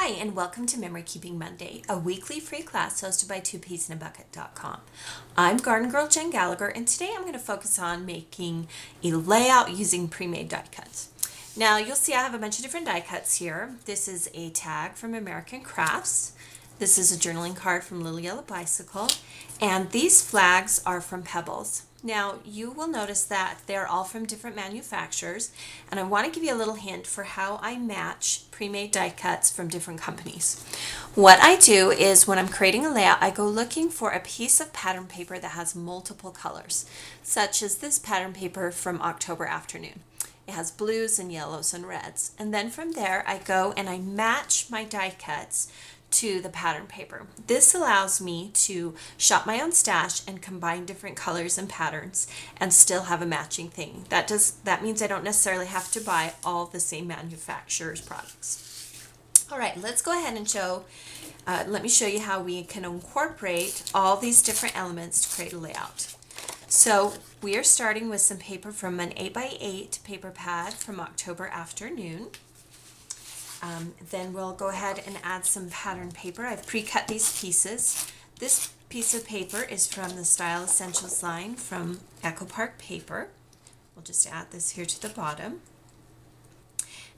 Hi, and welcome to Memory Keeping Monday, a weekly free class hosted by twopeasinAbucket.com. I'm Garden Girl Jen Gallacher, and today I'm going to focus on making a layout using pre-made die cuts. Now, you'll see I have a bunch of different die cuts here. This is a tag from American Crafts. This is a journaling card from Little Yellow Bicycle, and these flags are from Pebbles. Now, you will notice that they're all from different manufacturers, and I want to give you a little hint for how I match pre-made die cuts from different companies. What I do is when I'm creating a layout, I go looking for a piece of pattern paper that has multiple colors, such as this pattern paper from October Afternoon. It has blues and yellows and reds. And then from there, I go and I match my die cuts to the pattern paper. This allows me to shop my own stash and combine different colors and patterns and still have a matching thing. That means I don't necessarily have to buy all the same manufacturer's products. All right, let's go ahead and let me show you how we can incorporate all these different elements to create a layout. So we are starting with some paper from an 8x8 paper pad from October Afternoon. Then we'll go ahead and add some pattern paper. I've pre-cut these pieces. This piece of paper is from the Style Essentials line from Echo Park Paper. We'll just add this here to the bottom.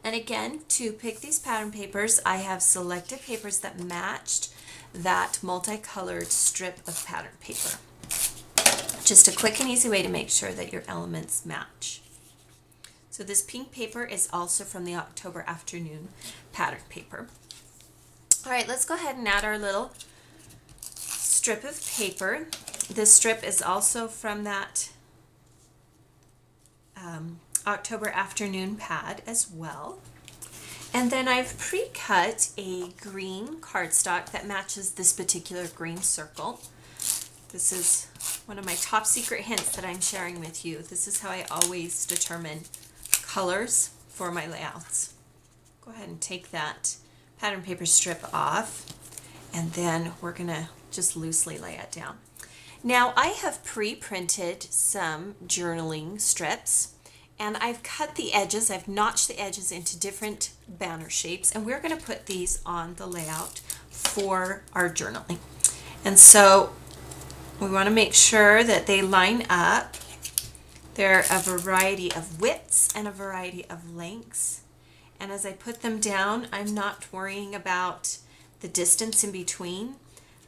And again, to pick these pattern papers, I have selected papers that matched that multicolored strip of pattern paper. Just a quick and easy way to make sure that your elements match. So this pink paper is also from the October Afternoon pattern paper. All right, let's go ahead and add our little strip of paper. This strip is also from that October Afternoon pad as well. And then I've pre-cut a green cardstock that matches this particular green circle. This is one of my top secret hints that I'm sharing with you. This is how I always determine colors for my layouts. Go ahead and take that pattern paper strip off, and then we're gonna just loosely lay it down. Now I have pre-printed some journaling strips, and I've cut the edges, I've notched the edges into different banner shapes, and we're gonna put these on the layout for our journaling. And so we wanna make sure that they line up. There are a variety of widths and a variety of lengths. And as I put them down, I'm not worrying about the distance in between.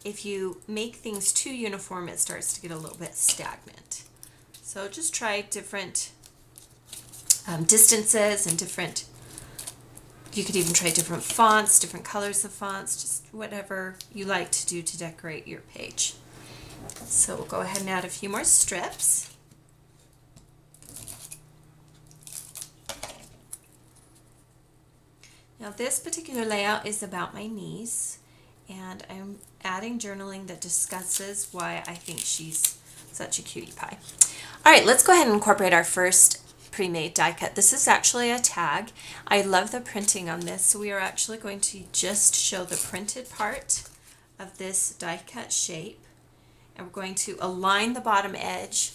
If you make things too uniform, it starts to get a little bit stagnant. So just try different distances and you could even try different fonts, different colors of fonts, just whatever you like to do to decorate your page. So we'll go ahead and add a few more strips. Now this particular layout is about my niece, and I'm adding journaling that discusses why I think she's such a cutie pie. All right, let's go ahead and incorporate our first pre-made die cut. This is actually a tag. I love the printing on this, so we are actually going to just show the printed part of this die cut shape, and we're going to align the bottom edge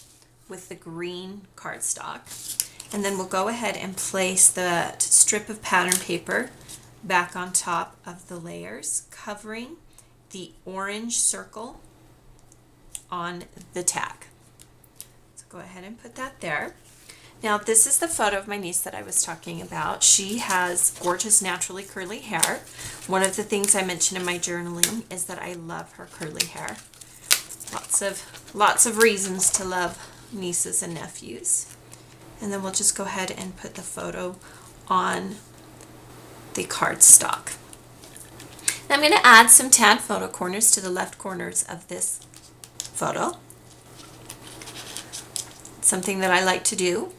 with the green cardstock. And then we'll go ahead and place the strip of pattern paper back on top of the layers, covering the orange circle on the tag. So go ahead and put that there. Now this is the photo of my niece that I was talking about. She has gorgeous naturally curly hair. One of the things I mentioned in my journaling is that I love her curly hair. Lots of reasons to love nieces and nephews. And then we'll just go ahead and put the photo on the cardstock. Now I'm going to add some tan photo corners to the left corners of this photo. It's something that I like to do.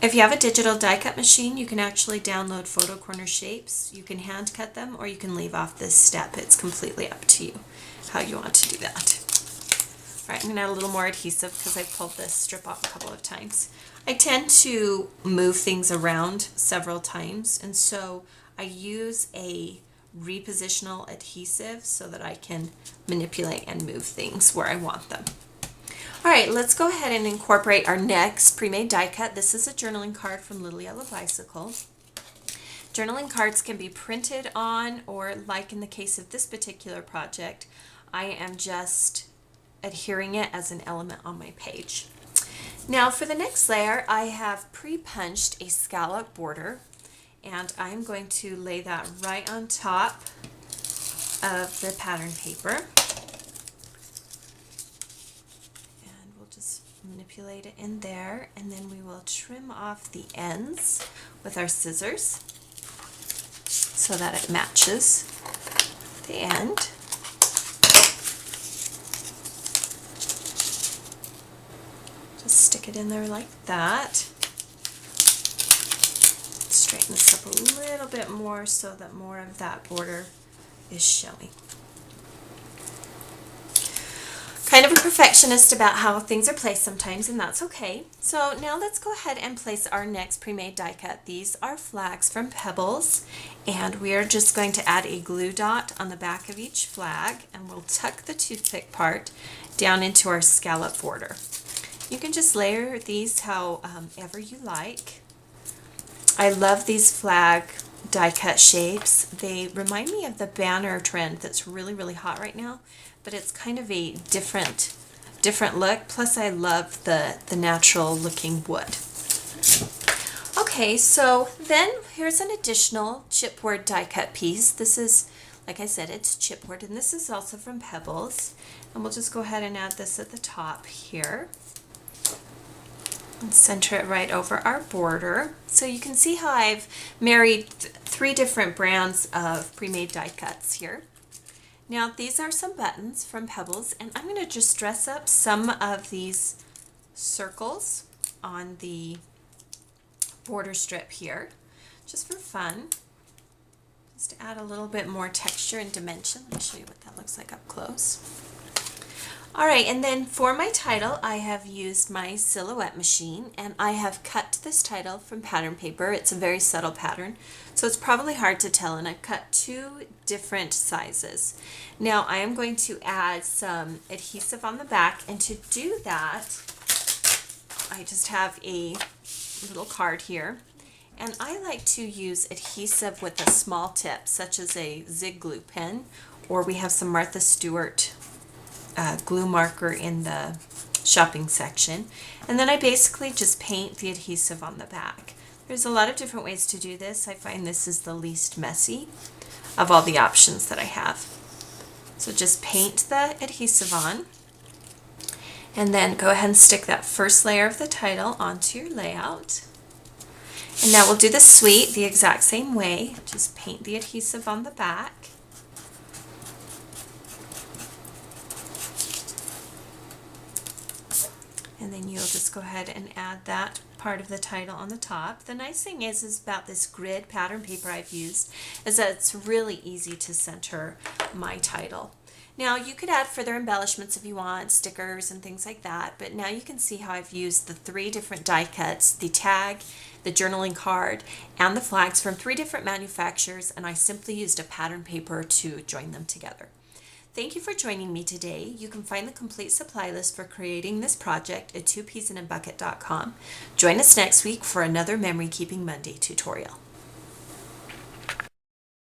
If you have a digital die cut machine, you can actually download photo corner shapes. You can hand cut them, or you can leave off this step. It's completely up to you how you want to do that. All right, I'm going to add a little more adhesive because I've pulled this strip off a couple of times. I tend to move things around several times, and so I use a repositional adhesive so that I can manipulate and move things where I want them. All right, let's go ahead and incorporate our next pre-made die cut. This is a journaling card from Little Yellow Bicycle. Journaling cards can be printed on, or like in the case of this particular project, I am just adhering it as an element on my page. Now for the next layer, I have pre-punched a scallop border, and I'm going to lay that right on top of the pattern paper. And we'll just manipulate it in there, and then we will trim off the ends with our scissors so that it matches the end. Just stick it in there like that. Straighten this up a little bit more so that more of that border is showing. Kind of a perfectionist about how things are placed sometimes, and that's okay. So now let's go ahead and place our next pre-made die cut. These are flags from Pebbles, and we are just going to add a glue dot on the back of each flag, and we'll tuck the toothpick part down into our scallop border. You can just layer these however you like. I love these flag die cut shapes. They remind me of the banner trend that's really, really hot right now, but it's kind of a different look. Plus I love the natural looking wood. Okay, so then here's an additional chipboard die cut piece. This is, like I said, it's chipboard, and this is also from Pebbles. And we'll just go ahead and add this at the top here. And center it right over our border. So you can see how I've married three different brands of pre-made die cuts here. Now these are some buttons from Pebbles, and I'm going to just dress up some of these circles on the border strip here, just for fun, just to add a little bit more texture and dimension. Let me show you what that looks like up close. Alright, and then for my title, I have used my silhouette machine, and I have cut this title from pattern paper. It's a very subtle pattern, so it's probably hard to tell, and I've cut two different sizes. Now I am going to add some adhesive on the back, and to do that, I just have a little card here, and I like to use adhesive with a small tip, such as a Zig glue pen, or we have some Martha Stewart glue marker in the shopping section, and then I basically just paint the adhesive on the back. There's a lot of different ways to do this. I find this is the least messy of all the options that I have. So just paint the adhesive on, and then go ahead and stick that first layer of the title onto your layout. And now we'll do the suite the exact same way. Just paint the adhesive on the back. And then you'll just go ahead and add that part of the title on the top. The nice thing is about this grid pattern paper I've used is that it's really easy to center my title. Now you could add further embellishments if you want, stickers and things like that, but now you can see how I've used the three different die cuts, the tag, the journaling card, and the flags from three different manufacturers, and I simply used a pattern paper to join them together. Thank you for joining me today. You can find the complete supply list for creating this project at 2piesinAbucket.com. Join us next week for another Memory Keeping Monday tutorial.